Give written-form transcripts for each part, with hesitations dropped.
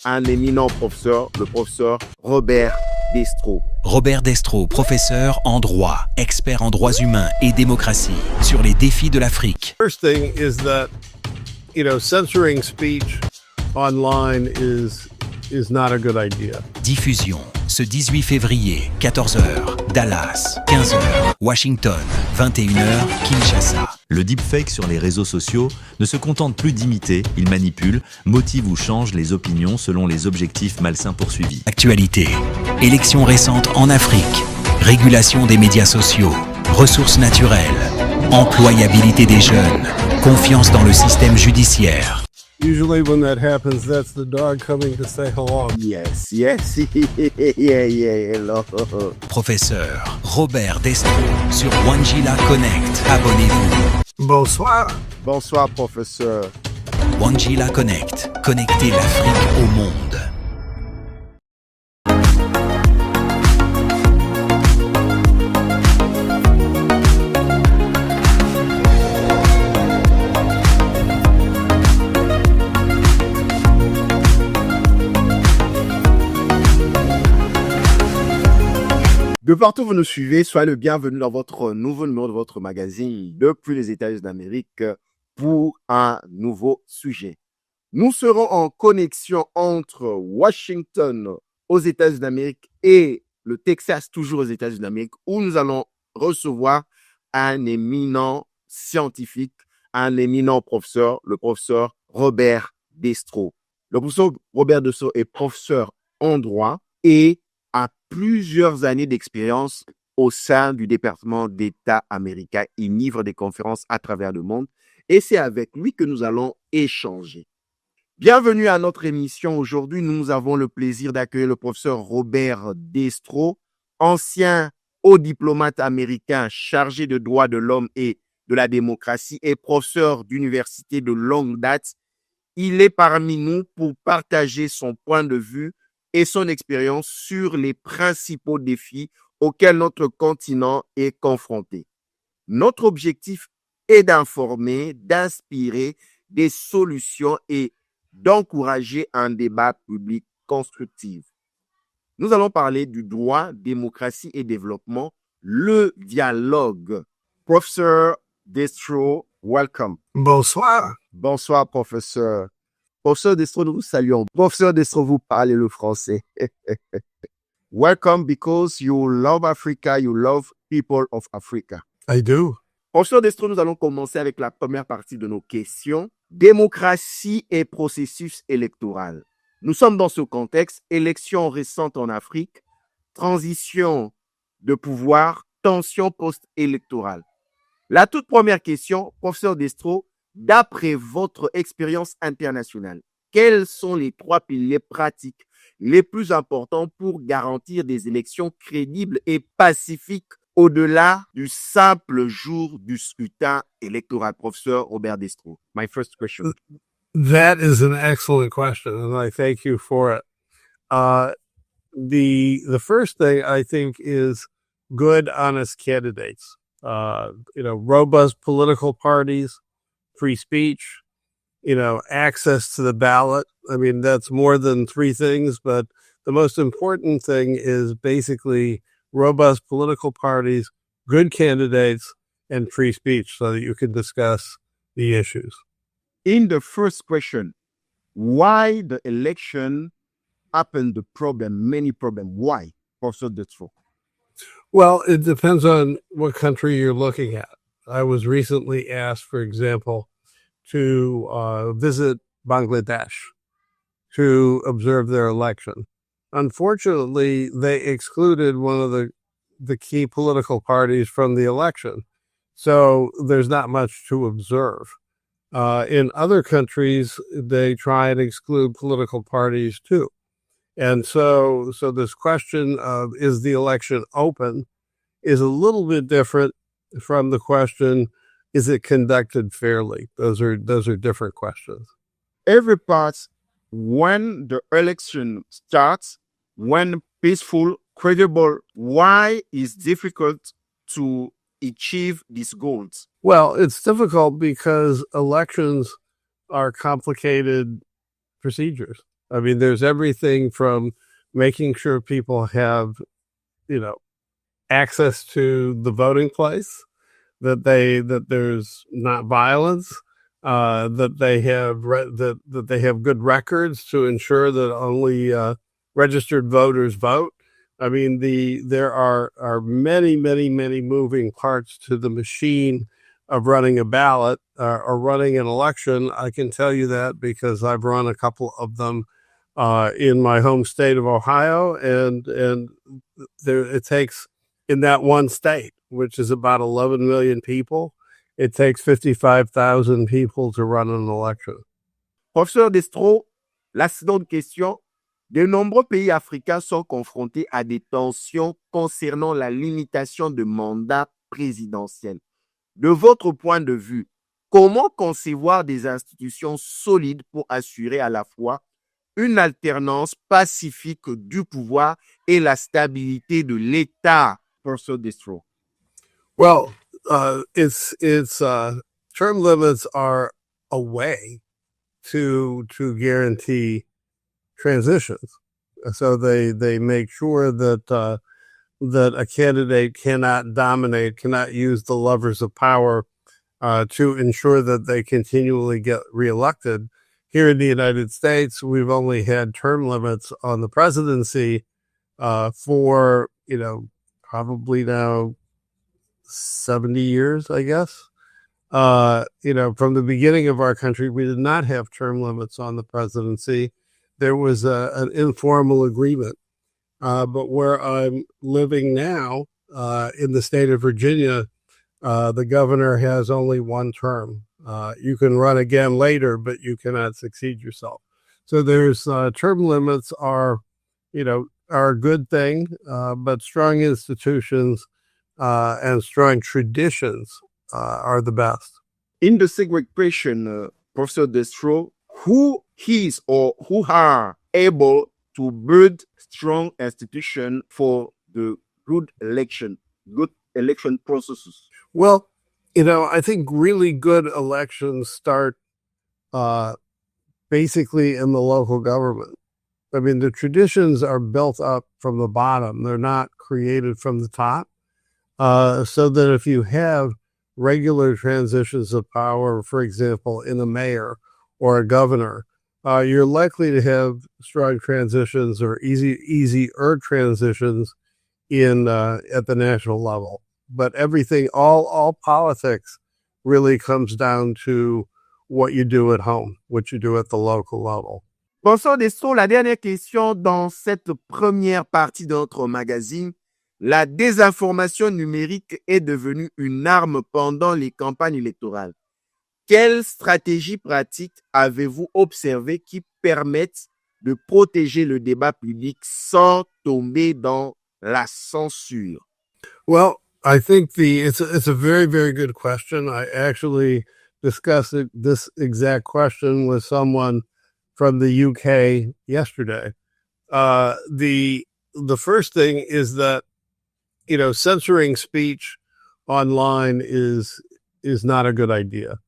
un éminent professeur, le professeur Robert Desto. Robert Desto, professeur en droit, expert en droits humains et démocratie, sur les défis de l'Afrique. First thing is that, censoring speech online is not a good idea. Diffusion, ce 18 février, 14h, Dallas, 15h, Washington, 21h, Kinshasa. Le deepfake sur les réseaux sociaux ne se contente plus d'imiter, il manipule, motive ou change les opinions selon les objectifs malsains poursuivis. Actualité, élections récentes en Afrique, régulation des médias sociaux, ressources naturelles, employabilité des jeunes, confiance dans le système judiciaire. Usually when that happens, that's the dog coming to say hello. Yes, yeah, hello. Professeur Robert Desto sur Wangila Connect. Abonnez-vous. Bonsoir. Bonsoir, professeur. Wangila Connect. Connecter l'Afrique au monde. De partout où vous nous suivez, soyez le bienvenu dans votre nouveau numéro de votre magazine depuis les États-Unis d'Amérique pour un nouveau sujet. Nous serons en connexion entre Washington aux États-Unis d'Amérique et le Texas toujours aux États-Unis d'Amérique où nous allons recevoir un éminent scientifique, un éminent professeur, le professeur Robert Desto. Le professeur Robert Desto est professeur en droit et a plusieurs années d'expérience au sein du département d'État américain. Il livre des conférences à travers le monde et c'est avec lui que nous allons échanger. Bienvenue à notre émission. Aujourd'hui, nous avons le plaisir d'accueillir le professeur Robert Desto, ancien haut diplomate américain chargé de droits de l'homme et de la démocratie et professeur d'université de longue date. Il est parmi nous pour partager son point de vue et son expérience sur les principaux défis auxquels notre continent est confronté. Notre objectif est d'informer, d'inspirer des solutions et d'encourager un débat public constructif. Nous allons parler du droit, démocratie et développement, le dialogue. Professeur Desto, welcome. Bonsoir. Bonsoir, professeur. Professeur Desto, nous vous saluons. Professeur Desto, vous parlez le français. Welcome because you love Africa, you love people of Africa. I do. Professeur Desto, nous allons commencer avec la première partie de nos questions. Démocratie et processus électoral. Nous sommes dans ce contexte, élections récentes en Afrique, transition de pouvoir, tension post-électorale. La toute première question, professeur Desto, d'après votre expérience internationale, quels sont les trois piliers pratiques les plus importants pour garantir des élections crédibles et pacifiques au-delà du simple jour du scrutin électoral? Professeur Robert Desto, my first question. That is an excellent question, and I thank you for it. The first thing I think is good, honest candidates. Robust political parties, free speech, access to the ballot. I mean, that's more than three things, but the most important thing is basically robust political parties, good candidates, and free speech so that you can discuss the issues. In the first question, why the election happened, many problems. Why, Professor Desto? Well, it depends on what country you're looking at. I was recently asked, for example, to visit Bangladesh to observe their election. Unfortunately, they excluded one of the key political parties from the election. So there's not much to observe. In other countries, they try and exclude political parties too. And so this question of is the election open is a little bit different from the question, is it conducted fairly? Those are different questions. Every part, when the election starts, when peaceful, credible, why is difficult to achieve these goals? Well, it's difficult because elections are complicated procedures. I mean, there's everything from making sure people have, access to the voting place, that there's not violence, that they have that they have good records to ensure that only registered voters vote. I mean, there are many, many, many moving parts to the machine of running a ballot or running an election. I can tell you that because I've run a couple of them in my home state of Ohio, and there it takes, in that one state, which is about 11 million people, it takes 55,000 people to run an election. Professeur Desto, la seconde question. De nombreux pays africains sont confrontés à des tensions concernant la limitation de mandats présidentiels. De votre point de vue, comment concevoir des institutions solides pour assurer à la fois une alternance pacifique du pouvoir et la stabilité de l'État, Professor Desto? Well, it's term limits are a way to guarantee transitions. So they make sure that that a candidate cannot dominate, cannot use the levers of power to ensure that they continually get reelected. Here in the United States, we've only had term limits on the presidency for, probably now 70 years, I guess. From the beginning of our country, we did not have term limits on the presidency. There was an informal agreement. But where I'm living now, in the state of Virginia, the governor has only one term. You can run again later, but you cannot succeed yourself. So there's term limits are a good thing, but strong institutions and strong traditions are the best. In the second question, Professor Desto, who is or who are able to build strong institutions for the good election processes? Well, I think really good elections start basically in the local government. I mean, the traditions are built up from the bottom. They're not created from the top. So that if you have regular transitions of power, for example, in a mayor or a governor, you're likely to have strong transitions or easier transitions in at the national level. But everything, all politics really comes down to what you do at home, what you do at the local level. Professeur Desto, la dernière question dans cette première partie de notre magazine. La désinformation numérique est devenue une arme pendant les campagnes électorales. Quelles stratégies pratiques avez-vous observées qui permettent de protéger le débat public sans tomber dans la censure? Well, I think it's a very, very good question. I actually discussed this exact question with someone from the UK yesterday. The first thing is that censoring speech online is not a good idea.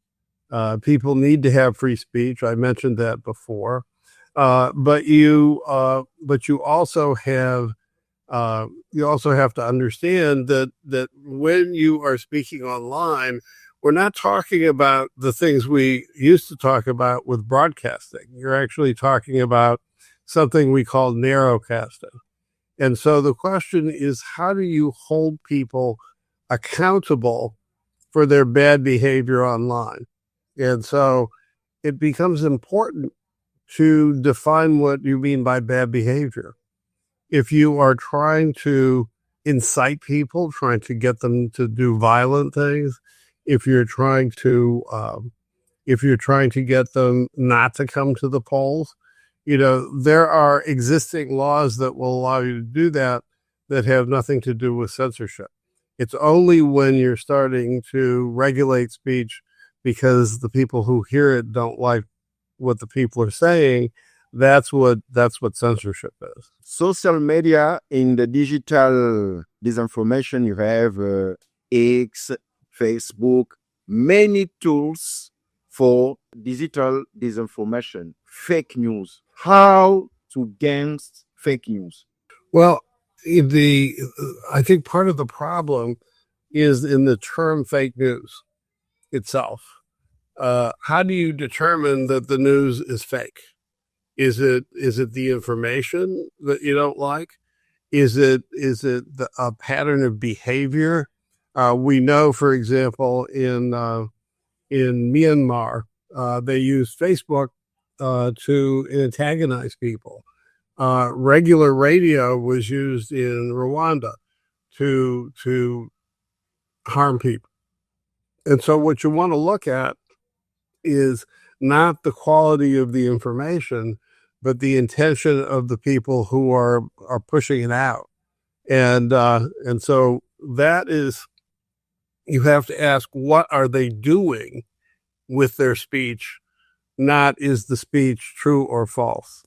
People need to have free speech. I mentioned that before, but you also have to understand that when you are speaking online, we're not talking about the things we used to talk about with broadcasting. You're actually talking about something we call narrowcasting. And so the question is, how do you hold people accountable for their bad behavior online? And so it becomes important to define what you mean by bad behavior. If you are trying to incite people, trying to get them to do violent things, if you're trying to get them not to come to the polls, there are existing laws that will allow you to do that have nothing to do with censorship. It's only when you're starting to regulate speech because the people who hear it don't like what the people are saying, that's what censorship is. Social media, in the digital disinformation, you have X, Facebook, many tools for digital disinformation, fake news. How to against fake news? Well, I think part of the problem is in the term fake news itself. How do you determine that the news is fake? Is it the information that you don't like? Is it a pattern of behavior? We know, for example, in Myanmar, they use Facebook to antagonize people. Regular radio was used in Rwanda to harm people. And so what you want to look at is not the quality of the information, but the intention of the people who are pushing it out. And so that is, you have to ask, what are they doing with their speech? Not, is the speech true or false?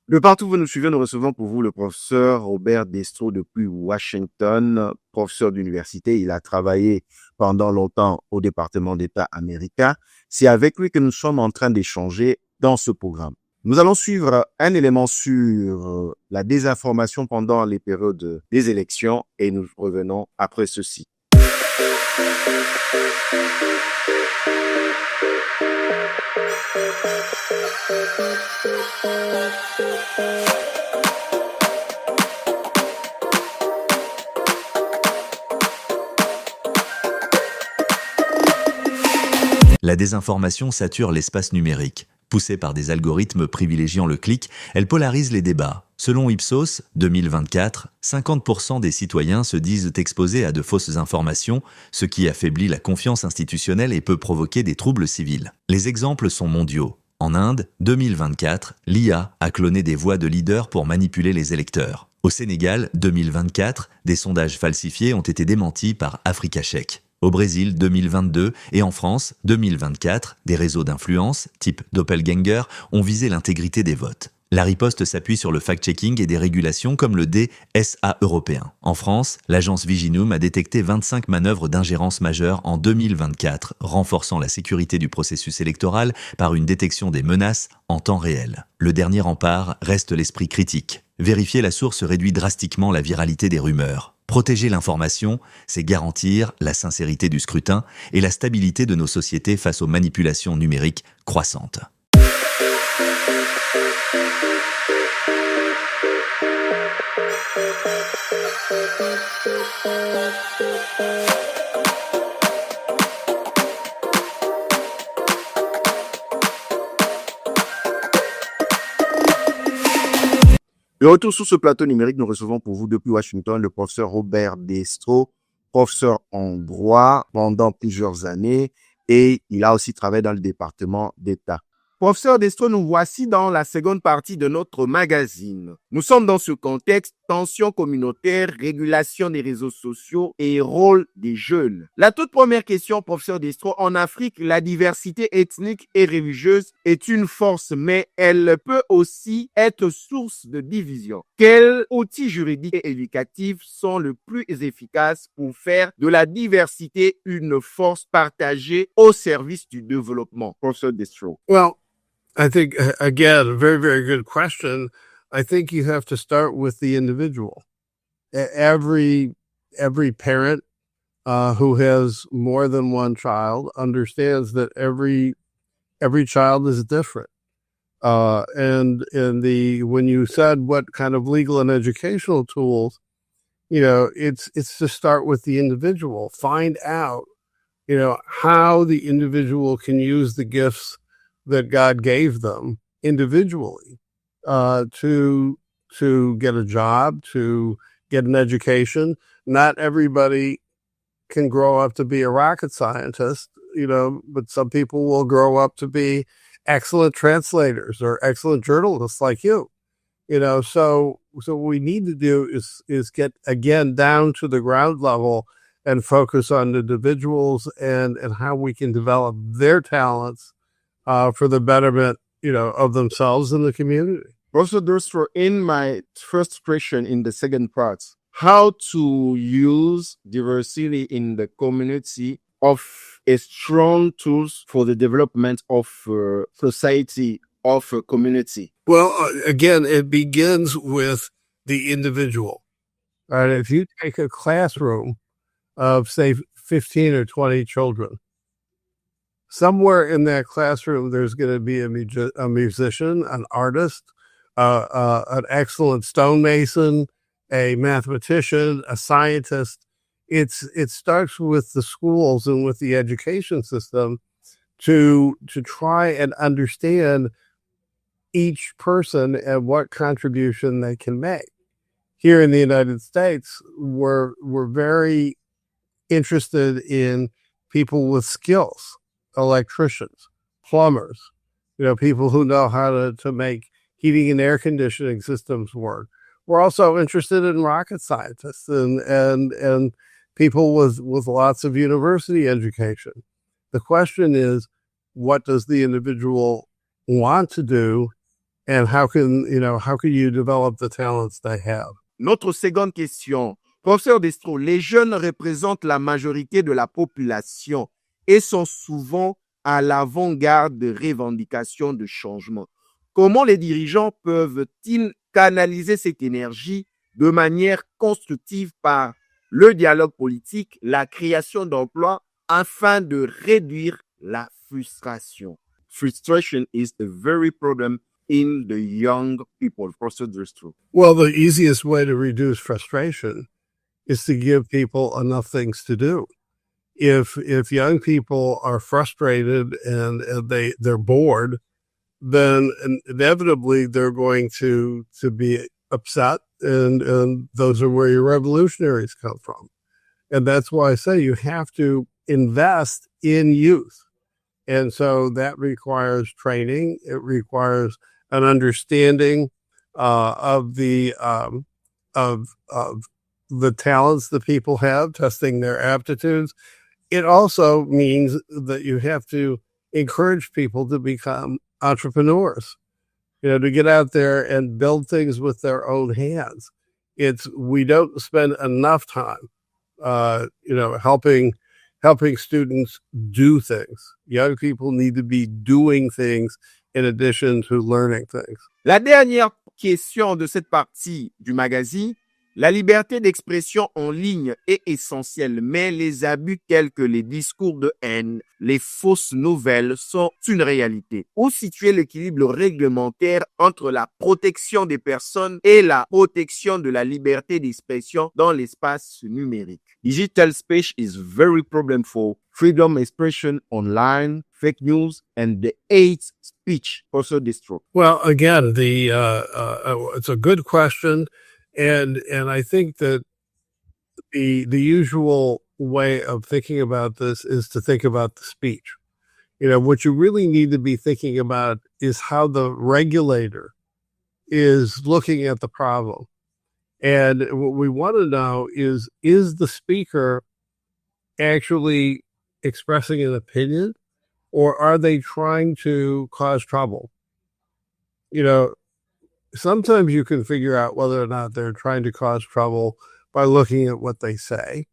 De partout où vous nous suivez, nous recevons pour vous le professeur Robert Desto depuis Washington, professeur d'université. Il a travaillé pendant longtemps au département d'État américain. C'est avec lui que nous sommes en train d'échanger dans ce programme. Nous allons suivre un élément sur la désinformation pendant les périodes des élections et nous revenons après ceci. La désinformation sature l'espace numérique. Poussée par des algorithmes privilégiant le clic, elle polarise les débats. Selon Ipsos, 2024, 50% des citoyens se disent exposés à de fausses informations, ce qui affaiblit la confiance institutionnelle et peut provoquer des troubles civils. Les exemples sont mondiaux. En Inde, 2024, l'IA a cloné des voix de leaders pour manipuler les électeurs. Au Sénégal, 2024, des sondages falsifiés ont été démentis par Africa Check. Au Brésil, 2022, et en France, 2024, des réseaux d'influence, type Doppelganger, ont visé l'intégrité des votes. La riposte s'appuie sur le fact-checking et des régulations comme le DSA européen. En France, l'agence Viginum a détecté 25 manœuvres d'ingérence majeure en 2024, renforçant la sécurité du processus électoral par une détection des menaces en temps réel. Le dernier rempart reste l'esprit critique. Vérifier la source réduit drastiquement la viralité des rumeurs. Protéger l'information, c'est garantir la sincérité du scrutin et la stabilité de nos sociétés face aux manipulations numériques croissantes. De retour sur ce plateau numérique, nous recevons pour vous depuis Washington le professeur Robert Desto, professeur en droit pendant plusieurs années et il a aussi travaillé dans le département d'État. Professeur Desto, nous voici dans la seconde partie de notre magazine. Nous sommes dans ce contexte, tension communautaire, régulation des réseaux sociaux et rôle des jeunes. La toute première question, professeur Desto, en Afrique, la diversité ethnique et religieuse est une force, mais elle peut aussi être source de division. Quels outils juridiques et éducatifs sont le plus efficaces pour faire de la diversité une force partagée au service du développement? Professeur Desto. Well, I think, again, a very, very good question. I think you have to start with the individual. Every parent who has more than one child understands that every child is different. And when you said what kind of legal and educational tools, it's to start with the individual. Find out, how the individual can use the gifts that God gave them individually to get a job, to get an education. Not everybody can grow up to be a rocket scientist, but some people will grow up to be excellent translators or excellent journalists like you. So what we need to do is get again down to the ground level and focus on the individuals and how we can develop their talents for the betterment, of themselves and the community. Professor Desto, in my first question in the second part, how to use diversity in the community of a strong tools for the development of society, of a community? Well, again, it begins with the individual. Right? If you take a classroom of, say, 15 or 20 children, somewhere in that classroom, there's going to be a musician, an artist, an excellent stonemason, a mathematician, a scientist. It starts with the schools and with the education system to try and understand each person and what contribution they can make. Here in the United States, we're very interested in people with skills, electricians, plumbers, people who know how to make heating and air conditioning systems work. We're also interested in rocket scientists and people with lots of university education. The question is, what does the individual want to do, and how can you develop the talents they have? Notre seconde question. Professeur Desto, les jeunes représentent la majorité de la population et sont souvent à l'avant-garde de revendications de changement. Comment les dirigeants peuvent-ils canaliser cette énergie de manière constructive par le dialogue politique, la création d'emplois, afin de réduire la frustration? Frustration is a very problem in the young people. Professor Desto. Well, the easiest way to reduce frustration is to give people enough things to do. If young people are frustrated and they're bored, then inevitably they're going to be upset, and those are where your revolutionaries come from. And that's why I say you have to invest in youth. And so that requires training. It requires an understanding of the talents that people have, testing their aptitudes. It also means that you have to encourage people to become entrepreneurs, to get out there and build things with their own hands. We don't spend enough time, helping students do things. Young people need to be doing things in addition to learning things. La dernière question de cette partie du magazine. La liberté d'expression en ligne est essentielle, mais les abus tels que les discours de haine, les fausses nouvelles sont une réalité. Où situer l'équilibre réglementaire entre la protection des personnes et la protection de la liberté d'expression dans l'espace numérique? Digital space is very problem for freedom expression online, fake news, and the hate speech also destroyed. Well, again, it's a good question. And I think that the usual way of thinking about this is to think about the speech. What you really need to be thinking about is how the regulator is looking at the problem. And what we want to know is the speaker actually expressing an opinion, or are they trying to cause trouble? Sometimes you can figure out whether or not they're trying to cause trouble by looking at what they say.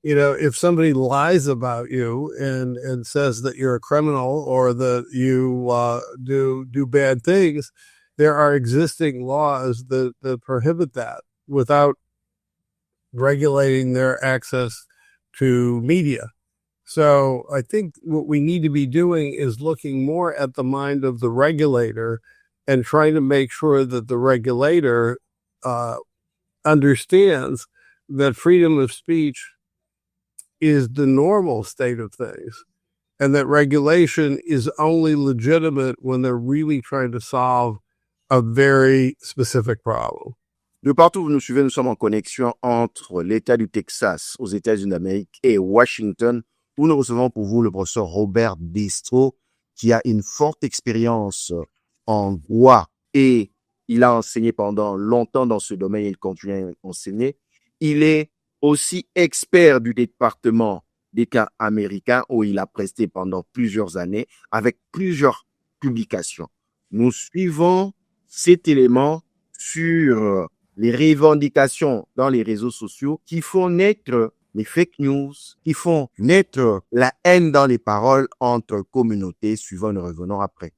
If somebody lies about you and says that you're a criminal or that you do bad things, there are existing laws that prohibit that without regulating their access to media. So I think what we need to be doing is looking more at the mind of the regulator and trying to make sure that the regulator understands that freedom of speech is the normal state of things, and that regulation is only legitimate when they're really trying to solve a very specific problem. De partout où vous nous suivez, nous sommes en connexion entre l'État du Texas aux États-Unis d'Amérique et Washington, où nous recevons pour vous le professeur Robert Desto, qui a une forte expérience en droit et il a enseigné pendant longtemps dans ce domaine et il continue à enseigner. Il est aussi expert du département d'État américain où il a presté pendant plusieurs années avec plusieurs publications. Nous suivons cet élément sur les revendications dans les réseaux sociaux qui font naître les fake news qui font naître la haine dans les paroles entre communautés. Suivant, nous revenons après.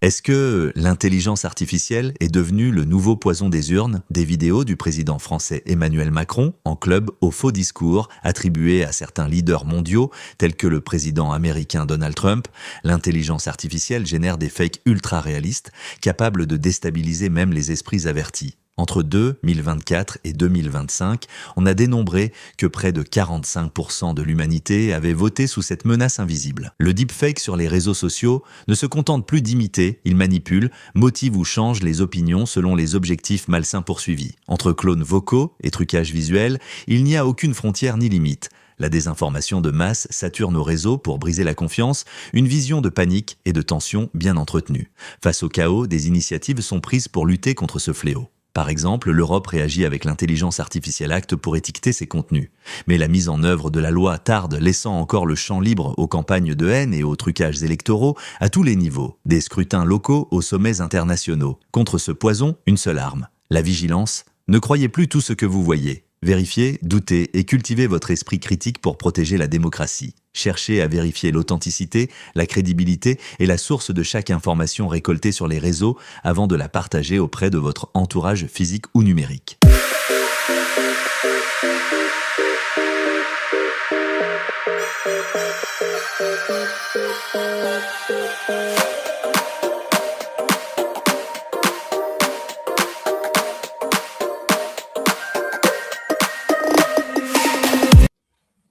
Est-ce que l'intelligence artificielle est devenue le nouveau poison des urnes? Des vidéos du président français Emmanuel Macron en club aux faux discours attribués à certains leaders mondiaux tels que le président américain Donald Trump. L'intelligence artificielle génère des fakes ultra réalistes capables de déstabiliser même les esprits avertis. Entre 2024 et 2025, on a dénombré que près de 45% de l'humanité avait voté sous cette menace invisible. Le deepfake sur les réseaux sociaux ne se contente plus d'imiter, il manipule, motive ou change les opinions selon les objectifs malsains poursuivis. Entre clones vocaux et trucage visuel, il n'y a aucune frontière ni limite. La désinformation de masse sature nos réseaux pour briser la confiance, une vision de panique et de tension bien entretenue. Face au chaos, des initiatives sont prises pour lutter contre ce fléau. Par exemple, l'Europe réagit avec l'Intelligence Artificielle Act pour étiqueter ses contenus. Mais la mise en œuvre de la loi tarde, laissant encore le champ libre aux campagnes de haine et aux trucages électoraux à tous les niveaux, des scrutins locaux aux sommets internationaux. Contre ce poison, une seule arme, la vigilance. Ne croyez plus tout ce que vous voyez. Vérifiez, doutez et cultivez votre esprit critique pour protéger la démocratie. Cherchez à vérifier l'authenticité, la crédibilité et la source de chaque information récoltée sur les réseaux avant de la partager auprès de votre entourage physique ou numérique.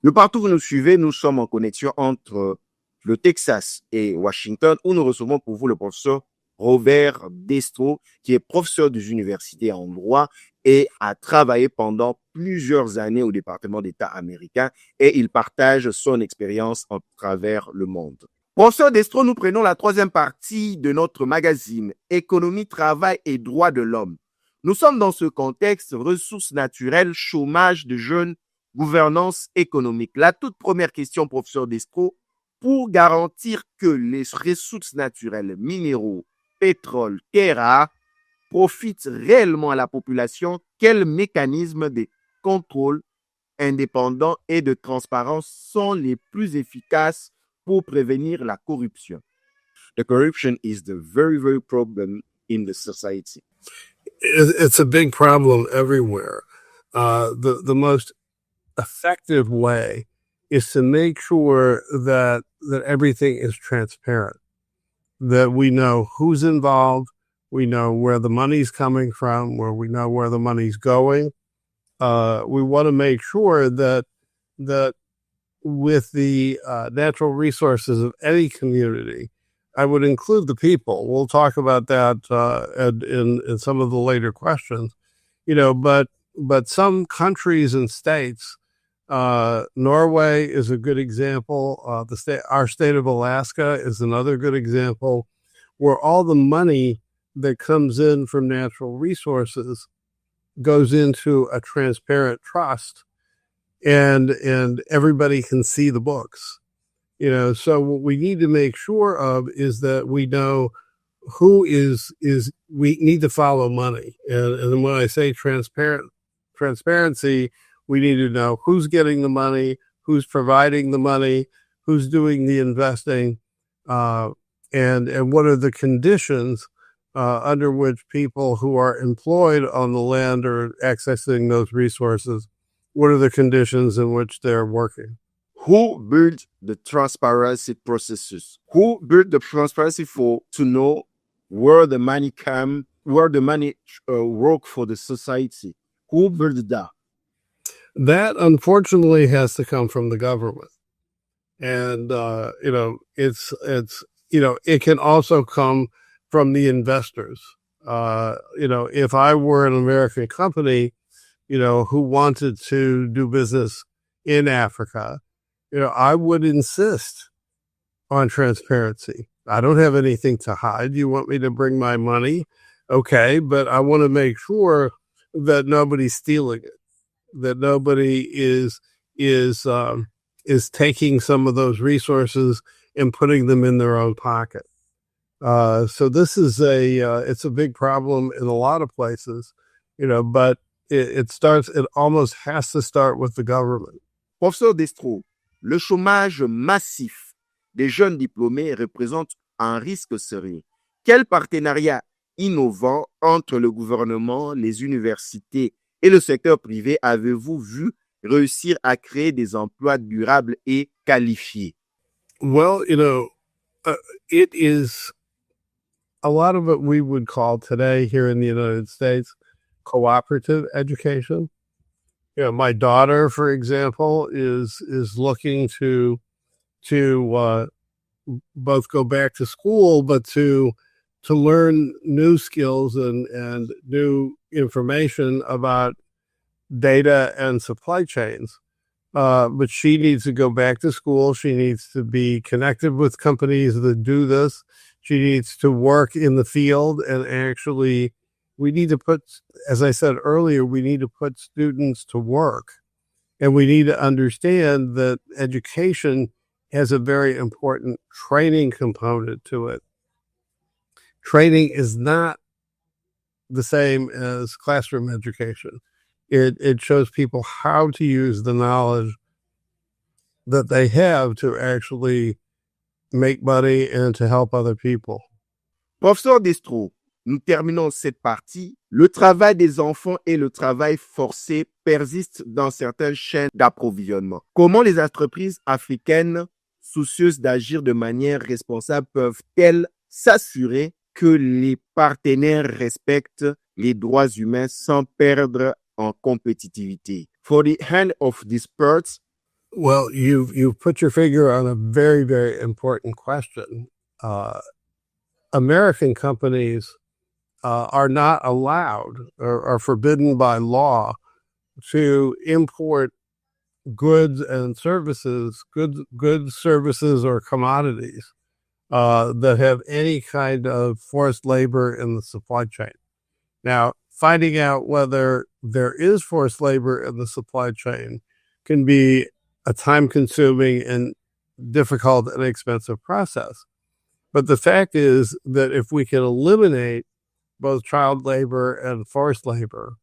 De partout où vous nous suivez, nous sommes en connexion entre le Texas et Washington, où nous recevons pour vous le professeur Robert Desto, qui est professeur des universités en droit et a travaillé pendant plusieurs années au département d'État américain, et il partage son expérience à travers le monde. Professeur Desto, nous prenons la troisième partie de notre magazine Économie, travail et droits de l'homme. Nous sommes dans ce contexte ressources naturelles, chômage de jeunes, gouvernance économique. La toute première question, professeur Desto, pour garantir que les ressources naturelles, minéraux, pétrole, terres rares, profitent réellement à la population, quels mécanismes de contrôle indépendants et de transparence sont les plus efficaces pour prévenir la corruption? The corruption is the very, very problem in the society. It's a big problem everywhere. The most effective way is to make sure that everything is transparent, that we know who's involved, we know where the money's coming from, we know where the money's going. We want to make sure that with the natural resources of any community, I would include the people. We'll talk about that in some of the later questions, but some countries and states, Norway is a good example. Our state of Alaska is another good example, where all the money that comes in from natural resources goes into a transparent trust, and everybody can see the books. So what we need to make sure of is that we know who is we need to follow money. And when I say transparency, we need to know who's getting the money, who's providing the money, who's doing the investing, and what are the conditions under which people who are employed on the land or accessing those resources, what are the conditions in which they're working? Who built the transparency processes? Who built the transparency to know where the money work for the society? Who built that? That unfortunately has to come from the government, and it can also come from the investors. If I were an American company, who wanted to do business in Africa, I would insist on transparency. I don't have anything to hide. You want me to bring my money? Okay, but I want to make sure that nobody's stealing it, that nobody is taking some of those resources and putting them in their own pocket. So this is it's a big problem in a lot of places, but it almost has to start with the government. Professeur Desto, le chômage massif des jeunes diplômés représente un risque sérieux. Quel partenariat innovant entre le gouvernement, les universités et le secteur privé avez-vous vu réussir à créer des emplois durables et qualifiés? Well, it is a lot of what we would call today here in the United States cooperative education. My daughter, for example, is looking to both go back to school, but to learn new skills and new information about data and supply chains. But she needs to go back to school. She needs to be connected with companies that do this. She needs to work in the field, and actually we need to put, as I said earlier, we need to put students to work. And we need to understand that education has a very important training component to it. Training is not the same as classroom education. It shows people how to use the knowledge that they have to actually make money and to help other people. Professeur Desto, nous terminons cette partie. Le travail des enfants et le travail forcé persistent dans certaines chaînes d'approvisionnement. Comment les entreprises africaines soucieuses d'agir de manière responsable peuvent-elles s'assurer que les partenaires respectent les droits humains sans perdre en compétitivité? For the end of this part, well, you've put your finger on a very, very important question. American companies are not allowed or are forbidden by law to import goods and services, goods, services, or commodities that have any kind of forced labor in the supply chain. Now, finding out whether there is forced labor in the supply chain can be a time-consuming and difficult and expensive process. But the fact is that if we can eliminate both child labor and forced labor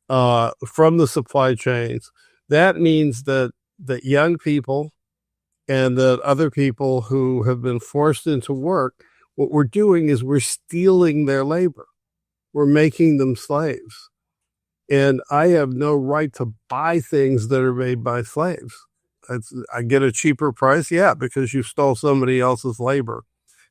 from the supply chains, that means that young people and that other people who have been forced into work, what we're doing is we're stealing their labor. We're making them slaves. And I have no right to buy things that are made by slaves. I get a cheaper price, yeah, because you stole somebody else's labor.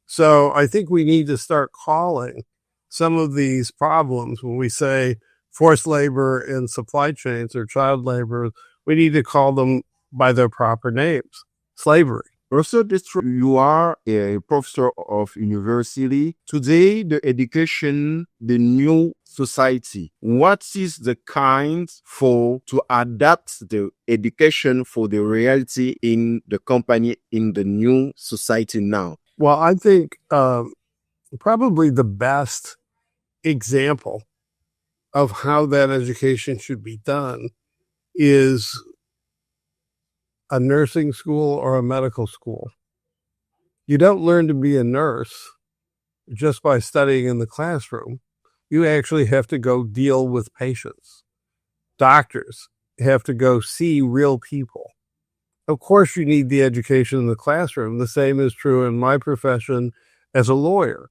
So I think we need to start calling some of these problems when we say forced labor in supply chains or child labor, we need to call them by their proper names. Slavery. Professor Desto, you are a professor of university. Today, the education, the new society. What is the kind to adapt the education for the reality in the company, in the new society now? Well, I think probably the best example of how that education should be done is a nursing school or a medical school. You don't learn to be a nurse just by studying in the classroom. You actually have to go deal with patients. Doctors have to go see real people. Of course, you need the education in the classroom. The same is true in my profession as a lawyer.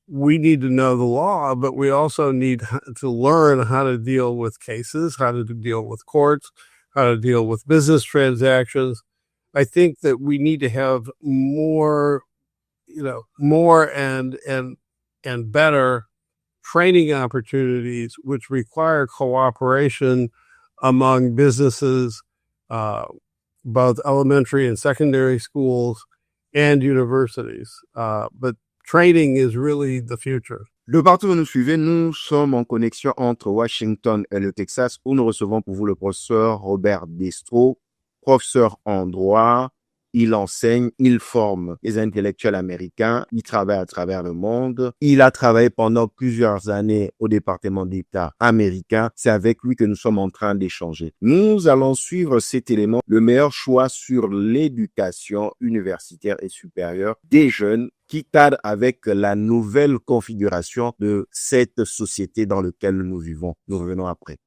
We need to know the law, but we also need to learn how to deal with cases, how to deal with courts, how to deal with business transactions. I think that we need to have more and better training opportunities, which require cooperation among businesses, both elementary and secondary schools and universities. But training is really the future. De partout où vous nous suivez, nous sommes en connexion entre Washington et le Texas, où nous recevons pour vous le professeur Robert Desto, professeur en droit il enseigne, il forme les intellectuels américains, il travaille à travers le monde. Il a travaillé pendant plusieurs années au département d'État américain. C'est avec lui que nous sommes en train d'échanger. Nous allons suivre cet élément, le meilleur choix sur l'éducation universitaire et supérieure des jeunes qui cadre avec la nouvelle configuration de cette société dans laquelle nous vivons. Nous revenons après.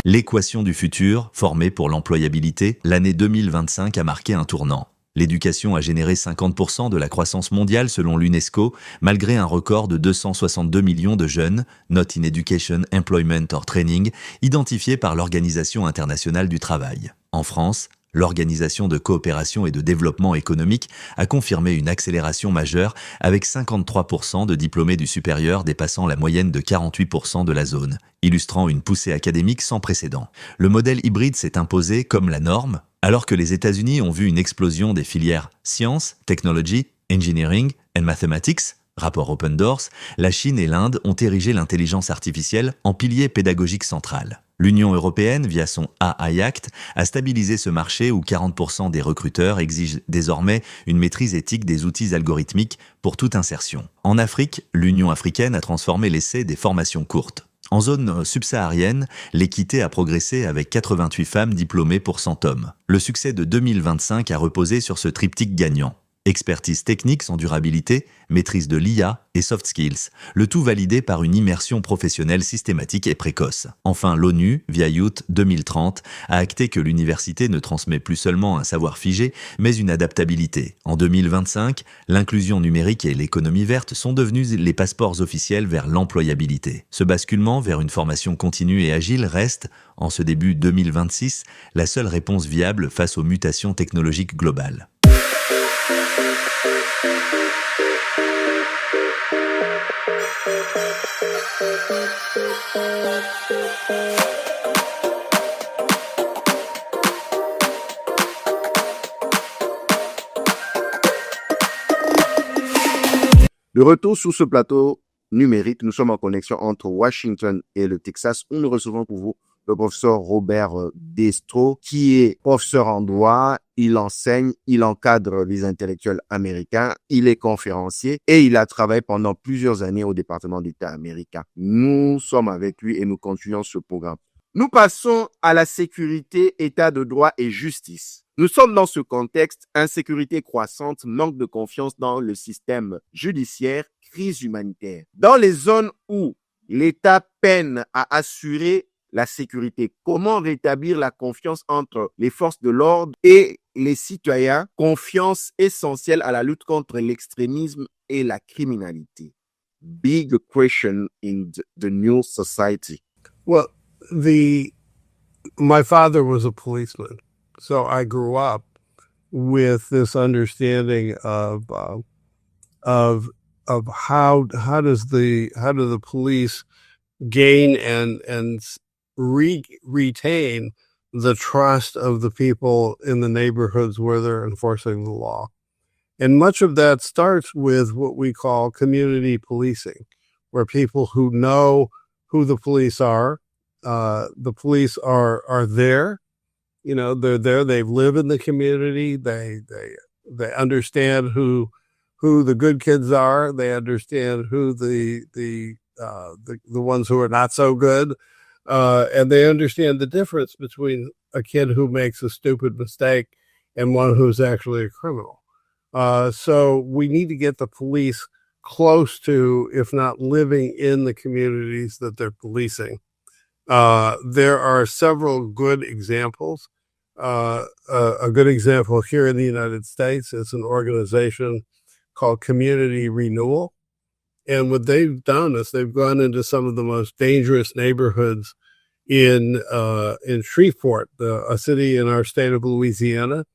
L'équation du futur, formée pour l'employabilité, l'année 2025 a marqué un tournant. L'éducation a généré 50% de la croissance mondiale selon l'UNESCO, malgré un record de 262 millions de jeunes, not in education, employment or training, identifiés par l'Organisation internationale du travail. En France, l'Organisation de coopération et de développement économique a confirmé une accélération majeure avec 53% de diplômés du supérieur dépassant la moyenne de 48% de la zone, illustrant une poussée académique sans précédent. Le modèle hybride s'est imposé comme la norme, alors que les États-Unis ont vu une explosion des filières Science, Technology, Engineering and Mathematics, rapport Open Doors, la Chine et l'Inde ont érigé l'intelligence artificielle en pilier pédagogique central. L'Union européenne, via son AI Act, a stabilisé ce marché où 40% des recruteurs exigent désormais une maîtrise éthique des outils algorithmiques pour toute insertion. En Afrique, l'Union africaine a transformé l'essai des formations courtes. En zone subsaharienne, l'équité a progressé avec 88 femmes diplômées pour 100 hommes. Le succès de 2025 a reposé sur ce triptyque gagnant. Expertise technique sans durabilité, maîtrise de l'IA et soft skills, le tout validé par une immersion professionnelle systématique et précoce. Enfin, l'ONU, via Youth 2030, a acté que l'université ne transmet plus seulement un savoir figé, mais une adaptabilité. En 2025, l'inclusion numérique et l'économie verte sont devenus les passeports officiels vers l'employabilité. Ce basculement vers une formation continue et agile reste, en ce début 2026, la seule réponse viable face aux mutations technologiques globales. De retour sur ce plateau numérique, nous sommes en connexion entre Washington et le Texas où nous recevons pour vous le professeur Robert Desto, qui est professeur en droit. Il enseigne, il encadre les intellectuels américains, il est conférencier et il a travaillé pendant plusieurs années au département d'État américain. Nous sommes avec lui et nous continuons ce programme. Nous passons à la sécurité, état de droit et justice. Nous sommes dans ce contexte, insécurité croissante, manque de confiance dans le système judiciaire, crise humanitaire. Dans les zones où l'État peine à assurer la sécurité, comment rétablir la confiance entre les forces de l'ordre et les citoyens, confiance essentielle à la lutte contre l'extrémisme et la criminalité. Big question in the new society. Well, my father was a policeman, so I grew up with this understanding of how do the police gain and retain the trust of the people in the neighborhoods where they're enforcing the law. And much of that starts with what we call community policing, where people who know who the police are, the police are there, you know, they're there, they live in the community, they understand who the good kids are, they understand who the ones who are not so good, and they understand the difference between a kid who makes a stupid mistake and one who's actually a criminal. So we need to get the police close to, if not living in the communities that they're policing. There are several good examples. A good example here in the United States is an organization called Community Renewal. And what they've done is they've gone into some of the most dangerous neighborhoods in Shreveport, a city in our state of Louisiana.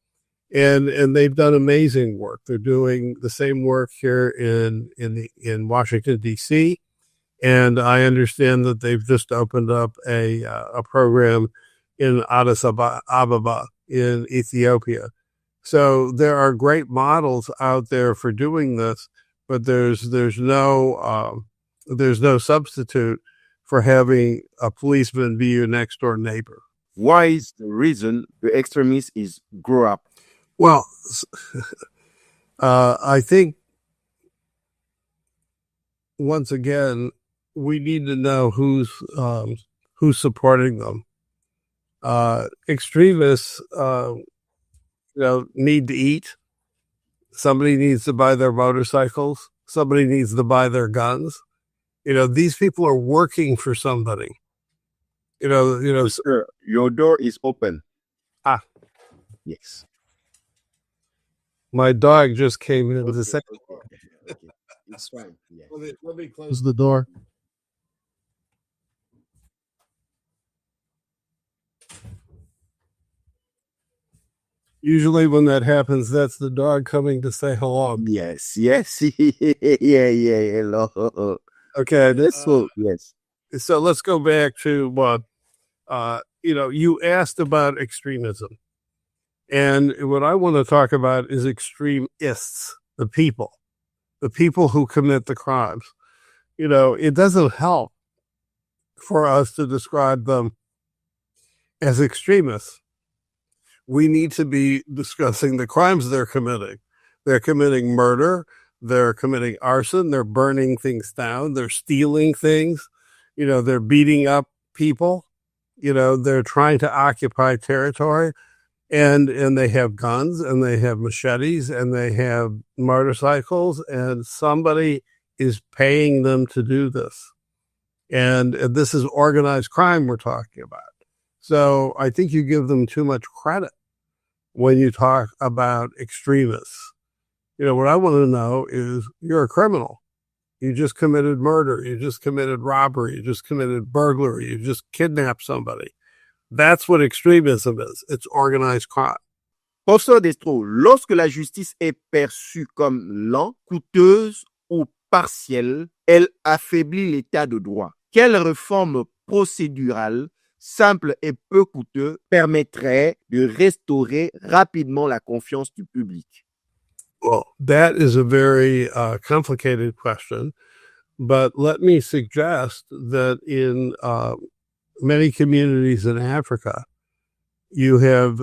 And they've done amazing work. They're doing the same work here in Washington, D.C. And I understand that they've just opened up a program in Addis Ababa in Ethiopia. So there are great models out there for doing this, but there's no substitute for having a policeman be your next door neighbor. Why is the reason the extremists is grow up? Well, I think once again we need to know who's supporting them. Extremists, need to eat. Somebody needs to buy their motorcycles. Somebody needs to buy their guns. These people are working for somebody. Sir, your door is open. Ah, yes. My dog just came in to say, Okay. It's fine. Yeah. let me close the door. Usually when that happens, that's the dog coming to say hello. Yes. Yeah. Hello. Okay. Yes. So let's go back to you asked about extremism. And what I want to talk about is extremists, the people who commit the crimes. It doesn't help for us to describe them as extremists. We need to be discussing the crimes they're committing. They're committing murder. They're committing arson. They're burning things down. They're stealing things. They're beating up people. They're trying to occupy territory. And they have guns and they have machetes and they have motorcycles, and somebody is paying them to do this. And this is organized crime we're talking about. So I think you give them too much credit when you talk about extremists. What I want to know is you're a criminal. You just committed murder. You just committed robbery. You just committed burglary. You just kidnapped somebody. That's what extremism is. It's organized crime. Professeur Desto, lorsque la justice est perçue comme lente, coûteuse ou partielle, elle affaiblit l'état de droit. Quelle réforme procédurale, simple et peu coûteuse, permettrait de restaurer rapidement la confiance du public? Well, that is a very complicated question, but let me suggest that in many communities in Africa, you have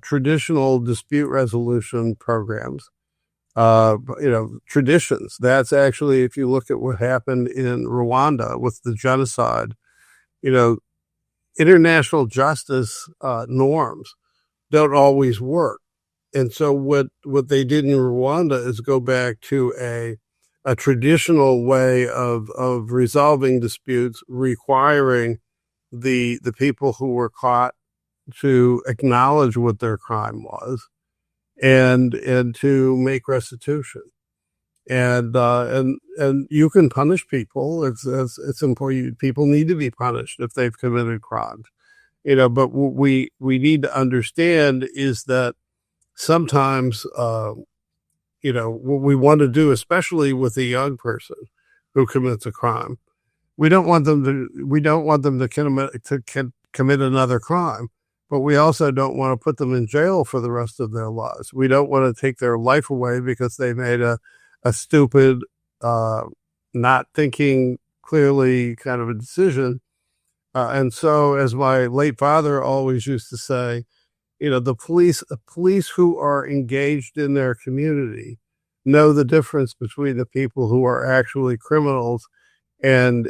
traditional dispute resolution programs, traditions. That's actually, if you look at what happened in Rwanda with the genocide, international justice norms don't always work. And so what they did in Rwanda is go back to a traditional way of resolving disputes, requiring the people who were caught to acknowledge what their crime was and to make restitution. And you can punish people. It's important. People need to be punished if they've committed crimes, but what we need to understand is that sometimes, what we want to do, especially with a young person who commits a crime, we don't want them to commit another crime, but we also don't want to put them in jail for the rest of their lives. We don't want to take their life away because they made a stupid, not thinking clearly kind of a decision. And so, as my late father always used to say, the police who are engaged in their community know the difference between the people who are actually criminals and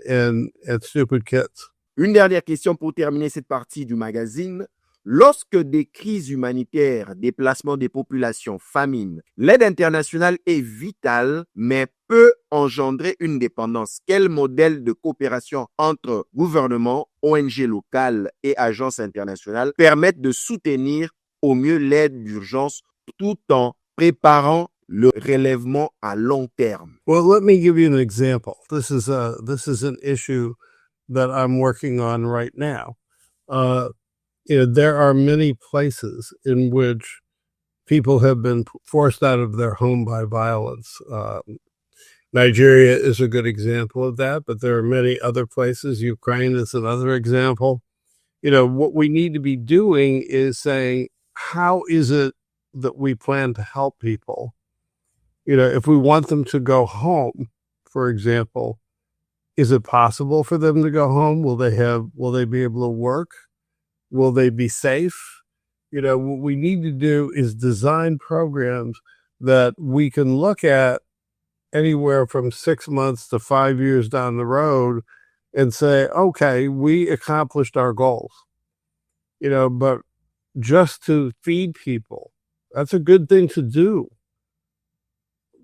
stupid kids. Une dernière question pour terminer cette partie du magazine. Lorsque des crises humanitaires, déplacement des populations, famine, l'aide internationale est vitale, mais peut engendrer une dépendance. Quel modèle de coopération entre gouvernements, ONG locales et agences internationales permettent de soutenir au mieux l'aide d'urgence tout en préparant le relèvement à long terme? Well, let me give you an example. This is an issue that I'm working on right now. There are many places in which people have been forced out of their home by violence. Nigeria is a good example of that, but there are many other places. Ukraine is another example. What we need to be doing is saying, how is it that we plan to help people? If we want them to go home, for example, is it possible for them to go home? Will they be able to work? Will they be safe? What we need to do is design programs that we can look at anywhere from 6 months to 5 years down the road and say, okay, we accomplished our goals. But just to feed people, that's a good thing to do.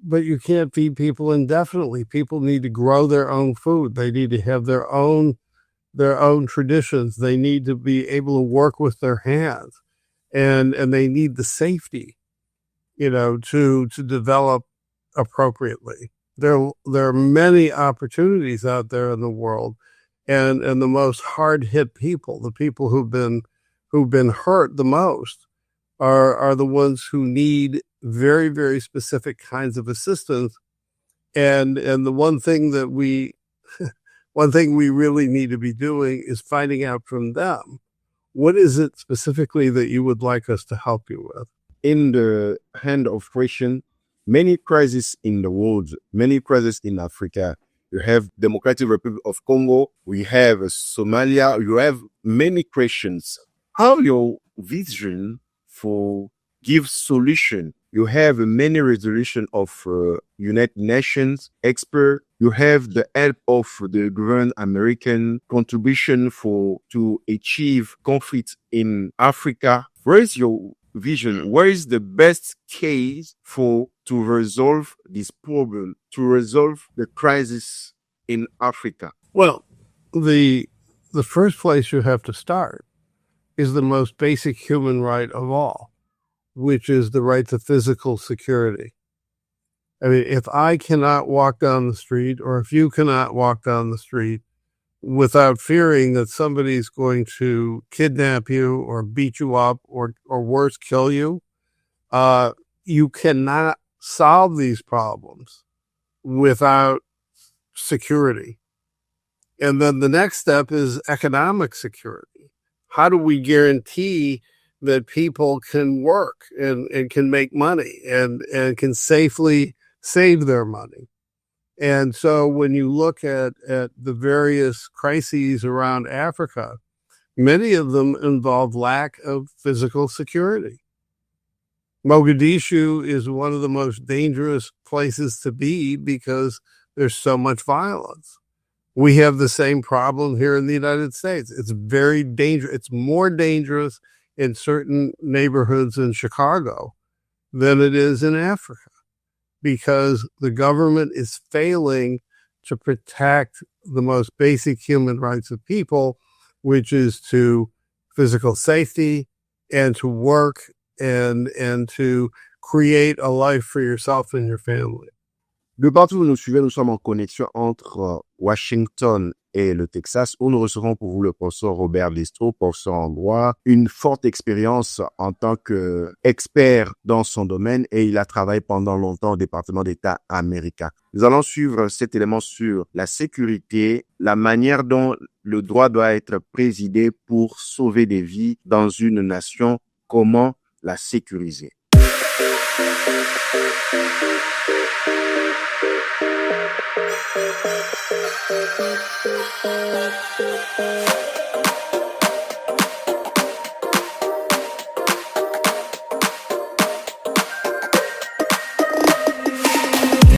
But you can't feed people indefinitely. People need to grow their own food. They need to have their own traditions. They need to be able to work with their hands, and they need the safety, to develop appropriately. There are many opportunities out there in the world, and the most hard hit people, the people who've been hurt the most, are the ones who need very, very specific kinds of assistance. And the one thing we really need to be doing is finding out from them, what is it specifically that you would like us to help you with? In the hand of Christian, many crises in the world, many crises in Africa. You have Democratic Republic of Congo, we have Somalia, you have many Christians. How your vision for give solution? You have many resolution of United Nations expert. You have the help of the government American contribution to achieve conflict in Africa. Where is your vision? Where is the best case to resolve this problem, to resolve the crisis in Africa? Well, the first place you have to start is the most basic human right of all, which is the right to physical security. I mean, if I cannot walk down the street, or if you cannot walk down the street without fearing that somebody's going to kidnap you or beat you up or worse, kill you, you cannot solve these problems without security. And then the next step is economic security. How do we guarantee that people can work and can make money and can safely save their money? And so when you look at the various crises around Africa, many of them involve lack of physical security. Mogadishu is one of the most dangerous places to be because there's so much violence. We have the same problem here in the United States. It's very dangerous. It's more dangerous in certain neighborhoods in Chicago than it is in Africa, because the government is failing to protect the most basic human rights of people, which is to physical safety and to work and to create a life for yourself and your family. De partout où vous nous suivez, nous sommes en connexion entre Washington et le Texas, où nous recevrons pour vous le professeur Robert Desto, professeur en droit, une forte expérience en tant qu'expert dans son domaine, et il a travaillé pendant longtemps au département d'État américain. Nous allons suivre cet élément sur la sécurité, la manière dont le droit doit être présidé pour sauver des vies dans une nation, comment la sécuriser.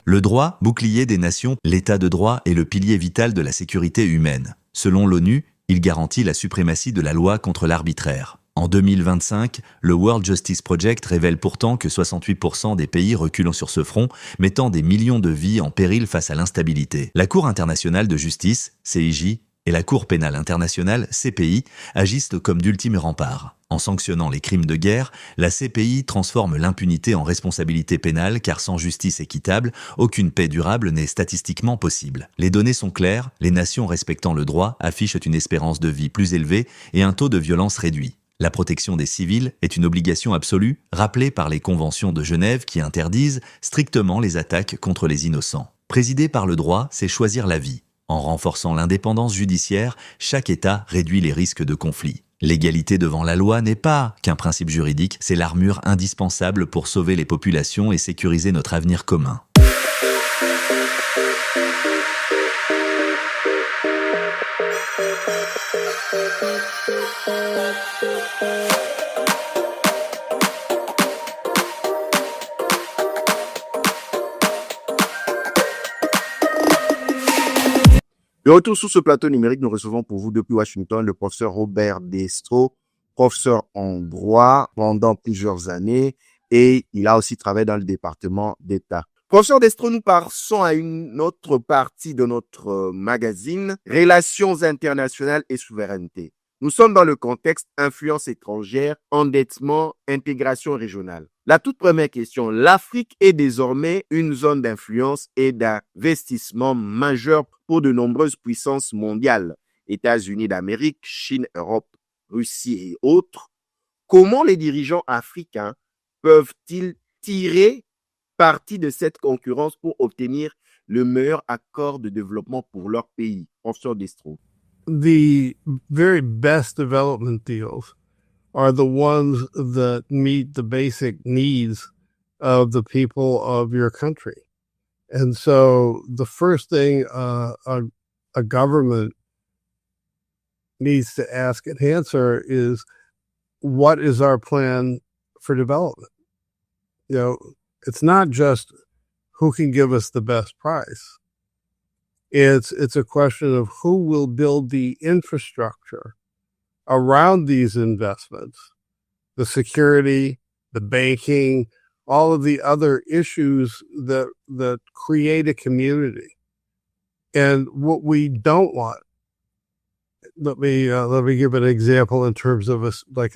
Le droit, bouclier des nations, l'état de droit est le pilier vital de la sécurité humaine. Selon l'ONU, il garantit la suprématie de la loi contre l'arbitraire. En 2025, le World Justice Project révèle pourtant que 68% des pays reculent sur ce front, mettant des millions de vies en péril face à l'instabilité. La Cour internationale de justice, CIJ, et la Cour pénale internationale, CPI, agissent comme d'ultimes remparts. En sanctionnant les crimes de guerre, la CPI transforme l'impunité en responsabilité pénale car sans justice équitable, aucune paix durable n'est statistiquement possible. Les données sont claires, les nations respectant le droit affichent une espérance de vie plus élevée et un taux de violence réduit. La protection des civils est une obligation absolue, rappelée par les conventions de Genève qui interdisent strictement les attaques contre les innocents. Présider par le droit, c'est choisir la vie. En renforçant l'indépendance judiciaire, chaque État réduit les risques de conflit. L'égalité devant la loi n'est pas qu'un principe juridique, c'est l'armure indispensable pour sauver les populations et sécuriser notre avenir commun. De retour sur ce plateau numérique, nous recevons pour vous depuis Washington le professeur Robert Desto, professeur en droit pendant plusieurs années et il a aussi travaillé dans le département d'État. Professeur Desto, nous passons à une autre partie de notre magazine, Relations internationales et souveraineté. Nous sommes dans le contexte influence étrangère, endettement, intégration régionale. La toute première question, l'Afrique est désormais une zone d'influence et d'investissement majeure pour de nombreuses puissances mondiales, États-Unis d'Amérique, Chine, Europe, Russie et autres. Comment les dirigeants africains peuvent-ils tirer parti de cette concurrence pour obtenir le meilleur accord de développement pour leur pays? Professeur Destro. The very best development deals are the ones that meet the basic needs of the people of your country. And so the first thing a government needs to ask and answer is, what is our plan for development? You know, it's not just who can give us the best price. It's a question of who will build the infrastructure around these investments, the security, the banking, all of the other issues that create a community. And what we don't want, let me give an example in terms of a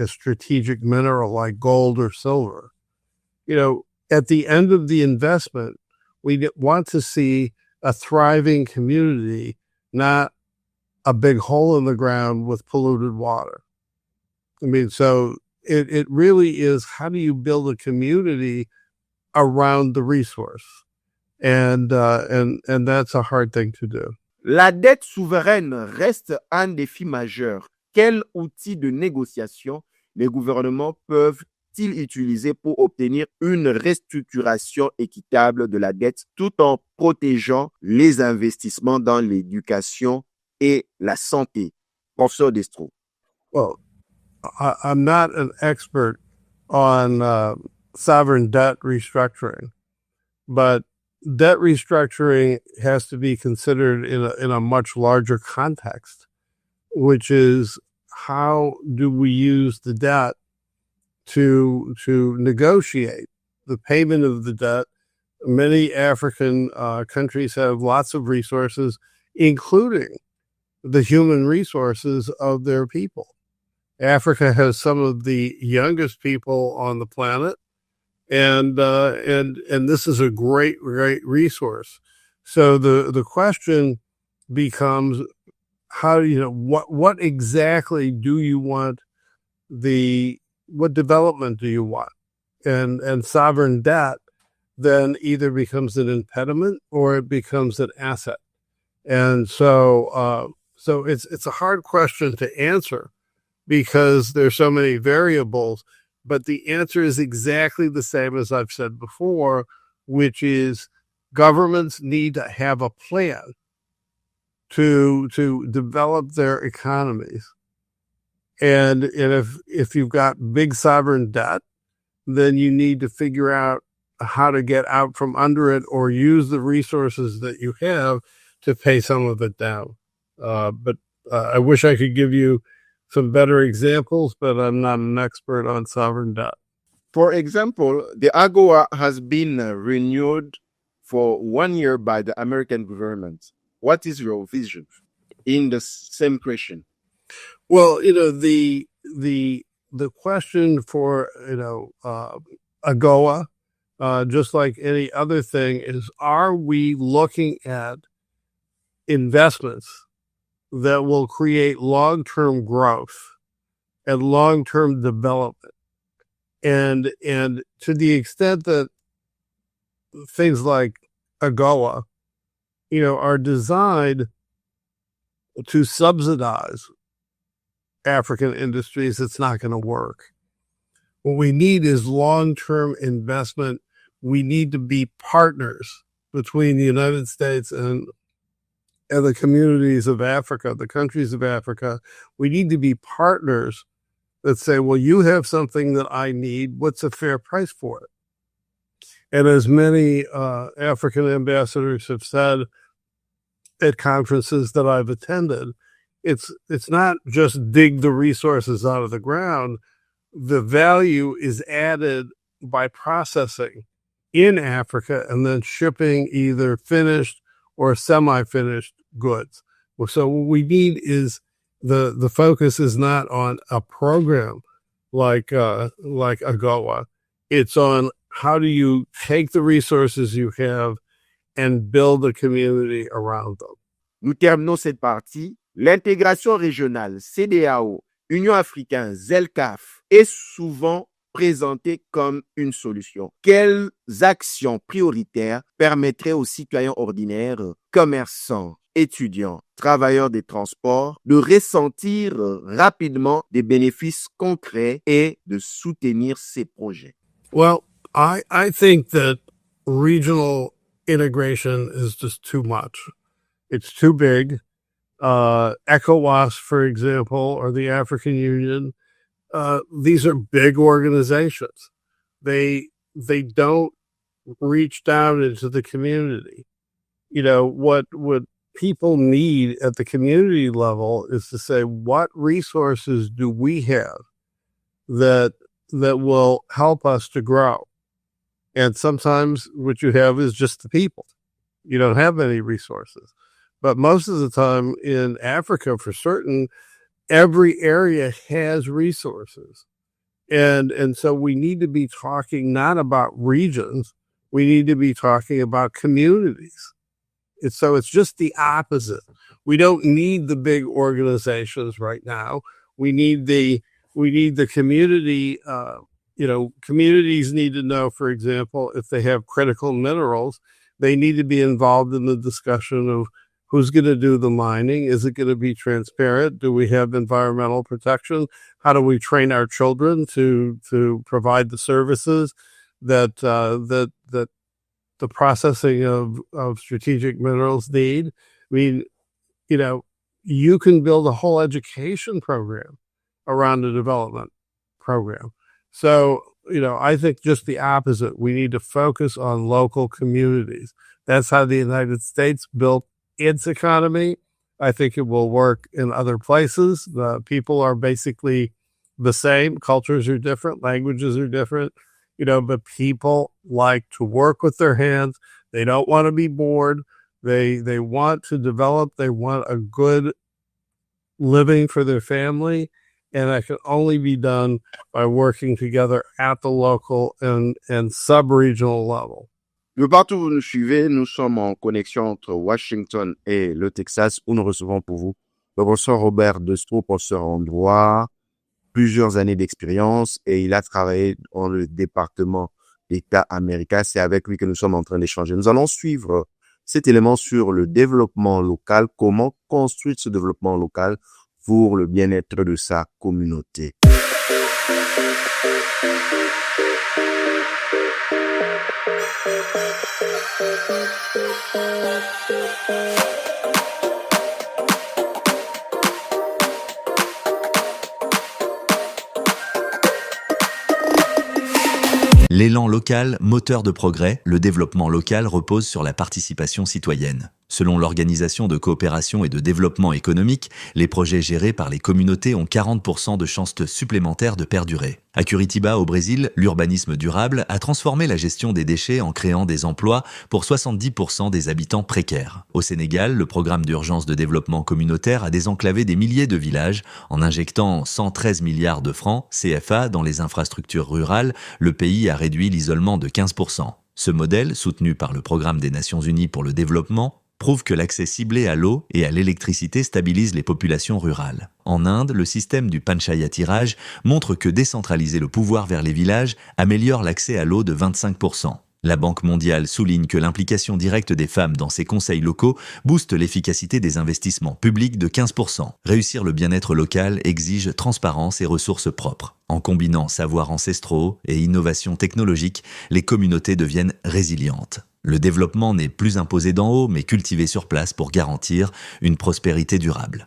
strategic mineral like gold or silver. You know, at the end of the investment, we want to see a thriving community, not a big hole in the ground with polluted water. I mean, so it really is, how do you build a community around the resource? And that's a hard thing to do. La dette souveraine reste un défi majeur. Quels outils de négociation les gouvernements peuvent-ils utiliser pour obtenir une restructuration équitable de la dette tout en protégeant les investissements dans l'éducation et la santé? Professeur Destro. Well, I'm not an expert on sovereign debt restructuring, but debt restructuring has to be considered in a much larger context, which is, how do we use the debt to negotiate the payment of the debt? Many African countries have lots of resources, including the human resources of their people. Africa has some of the youngest people on the planet, and this is a great resource. So the question becomes, how, you know, what exactly do you want, what development do you want? And sovereign debt then either becomes an impediment or it becomes an asset. And so it's a hard question to answer because there's so many variables, but the answer is exactly the same as I've said before, which is governments need to have a plan to develop their economies. And if you've got big sovereign debt, then you need to figure out how to get out from under it or use the resources that you have to pay some of it down. But I wish I could give you some better examples, but I'm not an expert on sovereign debt. For example, the AGOA has been renewed for 1 year by the American government. What is your vision in the same question? Well, you know, the question for, AGOA, just like any other thing, is, are we looking at investments that will create long-term growth and long-term development? And to the extent that things like AGOA, are designed to subsidize African industries, it's not going to work. What we need is long-term investment. We need to be partners between the United States and the communities of Africa, the countries of Africa. We need to be partners that say, well, you have something that I need. What's a fair price for it? And as many African ambassadors have said at conferences that I've attended, it's not just dig the resources out of the ground. The value is added by processing in Africa and then shipping either finished or semi-finished goods. So what we need is the focus is not on a program like AGOA. It's on how do you take the resources you have and build a community around them. Nous terminons cette partie. L'intégration régionale, CEDEAO, Union africaine, ZELCAF, est souvent présentée comme une solution. Quelles actions prioritaires permettraient aux citoyens ordinaires, commerçants, étudiants, travailleurs des transports de ressentir rapidement des bénéfices concrets et de soutenir ces projets? Well, I think that regional integration is just too much. It's too big. ECOWAS, for example, or the African Union, these are big organizations. They don't reach down into the community. You know, what people need at the community level is to say, what resources do we have that will help us to grow? And sometimes what you have is just the people. You don't have any resources. But most of the time in Africa, for certain, every area has resources. And so we need to be talking not about regions. We need to be talking about communities. So it's just the opposite. We don't need the big organizations right now. We need the community. Communities need to know, for example, if they have critical minerals, they need to be involved in the discussion of who's going to do the mining. Is it going to be transparent? Do we have environmental protection? How do we train our children to provide the services that the processing of strategic minerals need? I mean, you can build a whole education program around the development program. So, I think just the opposite. We need to focus on local communities. That's how the United States built its economy. I think it will work in other places. The people are basically the same. Cultures are different. Languages are different. But people like to work with their hands. They don't want to be bored. They want to develop. They want a good living for their family. And that can only be done by working together at the local and sub-regional level. De partout où vous nous suivez, nous sommes en connexion entre Washington et le Texas, où nous recevons pour vous le professeur Robert Desto, professeur en droit, plusieurs années d'expérience, et il a travaillé dans le département d'État américain. C'est avec lui que nous sommes en train d'échanger. Nous allons suivre cet élément sur le développement local, comment construire ce développement local pour le bien-être de sa communauté. L'élan local, moteur de progrès, le développement local repose sur la participation citoyenne. Selon l'Organisation de coopération et de développement économique, les projets gérés par les communautés ont 40% de chances supplémentaires de perdurer. À Curitiba, au Brésil, l'urbanisme durable a transformé la gestion des déchets en créant des emplois pour 70% des habitants précaires. Au Sénégal, le programme d'urgence de développement communautaire a désenclavé des milliers de villages en injectant 113 milliards de francs CFA dans les infrastructures rurales. Le pays a réduit l'isolement de 15%. Ce modèle, soutenu par le Programme des Nations Unies pour le développement, prouve que l'accès ciblé à l'eau et à l'électricité stabilise les populations rurales. En Inde, le système du panchayat Raj montre que décentraliser le pouvoir vers les villages améliore l'accès à l'eau de 25%. La Banque mondiale souligne que l'implication directe des femmes dans ces conseils locaux booste l'efficacité des investissements publics de 15%. Réussir le bien-être local exige transparence et ressources propres. En combinant savoirs ancestraux et innovations technologiques, les communautés deviennent résilientes. Le développement n'est plus imposé d'en haut, mais cultivé sur place pour garantir une prospérité durable.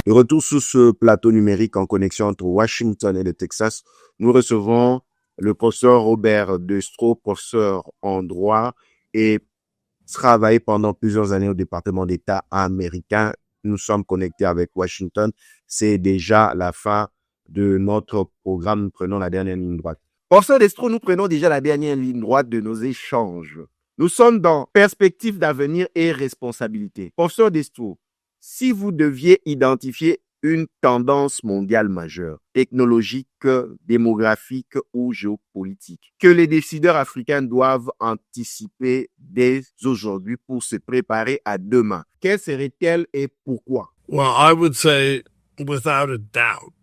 De retour sur ce plateau numérique en connexion entre Washington et le Texas, nous recevons le professeur Robert Desto, professeur en droit et travaillé pendant plusieurs années au département d'État américain. Nous sommes connectés avec Washington. C'est déjà la fin de notre programme. Nous prenons la dernière ligne droite. Professeur Desto, nous prenons déjà la dernière ligne droite de nos échanges. Nous sommes dans perspective d'avenir et responsabilité. Professeur Desto, si vous deviez identifier une tendance mondiale majeure, technologique, démographique ou géopolitique, que les décideurs africains doivent anticiper dès aujourd'hui pour se préparer à demain, quelle serait-elle et pourquoi? Well, I would say, without a doubt,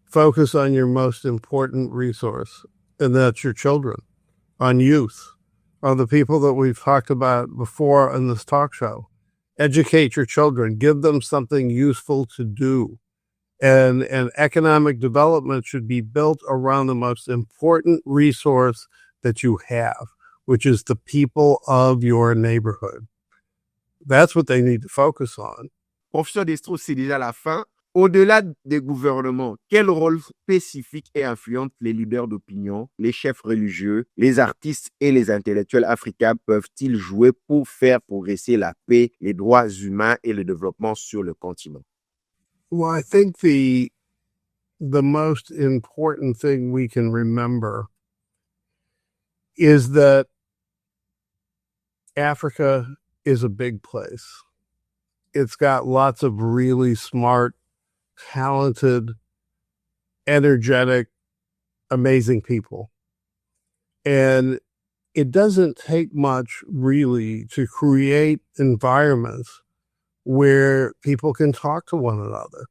focus on your most important resource, and that's your children, on youth, on the people that we've talked about before in this talk show. Educate your children, give them something useful to do. And economic development should be built around the most important resource that you have, which is the people of your neighborhood. That's what they need to focus on. Professeur Desto, c'est déjà la fin. Au-delà des gouvernements, quel rôle spécifique et influent les leaders d'opinion, les chefs religieux, les artistes et les intellectuels africains peuvent-ils jouer pour faire progresser la paix, les droits humains et le développement sur le continent? Well, I think the most important thing we can remember is that Africa is a big place. It's got lots of really smart, talented, energetic, amazing people. And it doesn't take much really to create environments where people can talk to one another.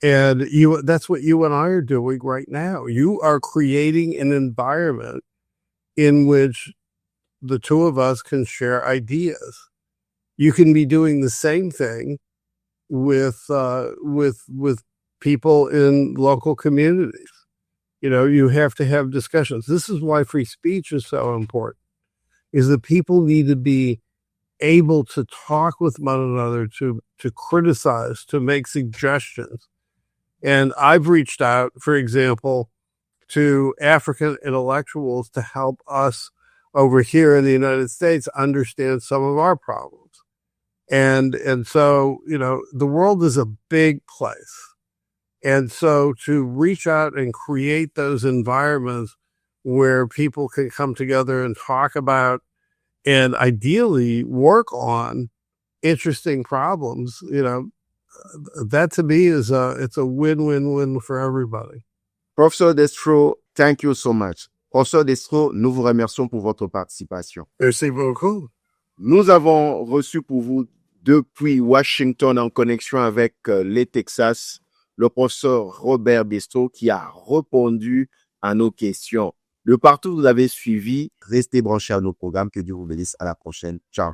And that's what you and I are doing right now. You are creating an environment in which the two of us can share ideas. You can be doing the same thing with people in local communities. You know, you have to have discussions. This is why free speech is so important, is that people need to be able to talk with one another, to criticize, to make suggestions. And I've reached out, for example, to African intellectuals to help us over here in the United States understand some of our problems. And so, you know, the world is a big place. And so to reach out and create those environments where people can come together and talk about and ideally work on interesting problems, you know, that to me is it's a win-win-win for everybody. Professeur Desto, thank you so much. Professeur Desto, nous vous remercions pour votre participation. Merci beaucoup. Nous avons reçu pour vous depuis Washington en connexion avec les Texas, le professeur Robert Desto qui a répondu à nos questions. De partout où vous avez suivi, restez branchés à nos programmes. Que Dieu vous bénisse. À la prochaine. Ciao.